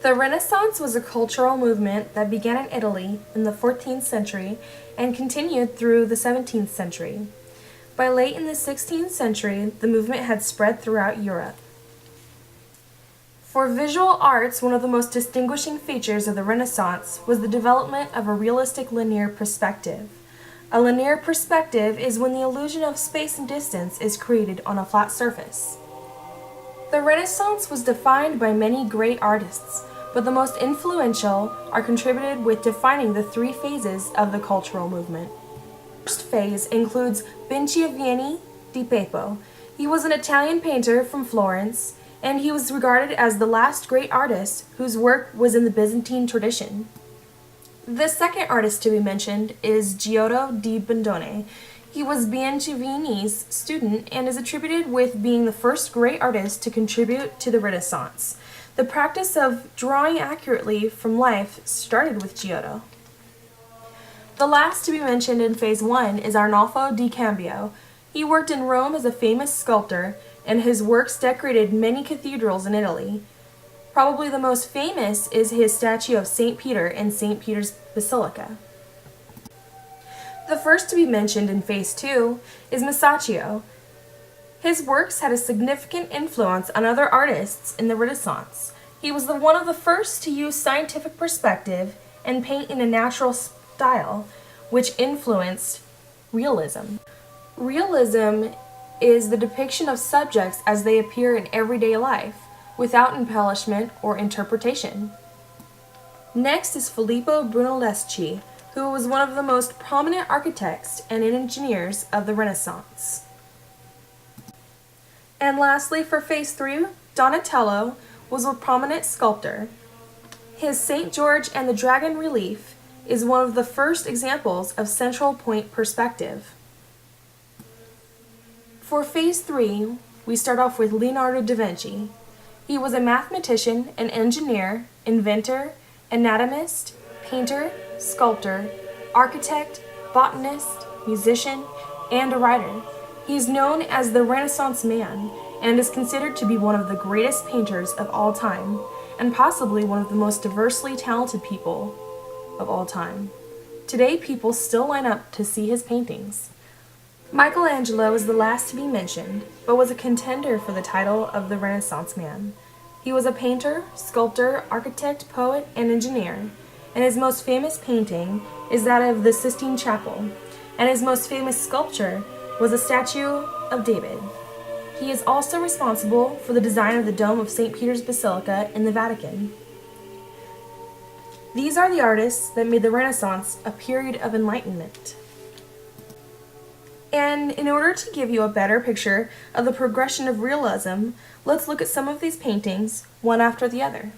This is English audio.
The Renaissance was a cultural movement that began in Italy in the 14th century and continued through the 17th century. By late in the 16th century, the movement had spread throughout Europe. For visual arts, one of the most distinguishing features of the Renaissance was the development of a realistic linear perspective. A linear perspective is when the illusion of space and distance is created on a flat surface. The Renaissance was defined by many great artists, but the most influential are contributed with defining the three phases of the cultural movement. The first phase includes Vieni di Pepo. He was an Italian painter from Florence, and he was regarded as the last great artist whose work was in the Byzantine tradition. The second artist to be mentioned is Giotto di Bondone. He was Bianchini's student and is attributed with being the first great artist to contribute to the Renaissance. The practice of drawing accurately from life started with Giotto. The last to be mentioned in Phase 1 is Arnolfo di Cambio. He worked in Rome as a famous sculptor, and his works decorated many cathedrals in Italy. Probably the most famous is his statue of St. Peter in St. Peter's Basilica. The first to be mentioned in Phase 2 is Masaccio. His works had a significant influence on other artists in the Renaissance. He was one of the first to use scientific perspective and paint in a natural style, which influenced realism. Realism is the depiction of subjects as they appear in everyday life, without embellishment or interpretation. Next is Filippo Brunelleschi, who was one of the most prominent architects and engineers of the Renaissance. And lastly, for Phase 3, Donatello was a prominent sculptor. His St. George and the Dragon relief is one of the first examples of central point perspective. For Phase 3, we start off with Leonardo da Vinci. He was a mathematician, an engineer, inventor, anatomist, painter, sculptor, architect, botanist, musician, and a writer. He is known as the Renaissance Man and is considered to be one of the greatest painters of all time, and possibly one of the most diversely talented people of all time. Today, people still line up to see his paintings. Michelangelo is the last to be mentioned, but was a contender for the title of the Renaissance Man. He was a painter, sculptor, architect, poet, and engineer, and his most famous painting is that of the Sistine Chapel, and his most famous sculpture was a statue of David. He is also responsible for the design of the dome of St. Peter's Basilica in the Vatican. These are the artists that made the Renaissance a period of enlightenment. And in order to give you a better picture of the progression of realism, let's look at some of these paintings, one after the other.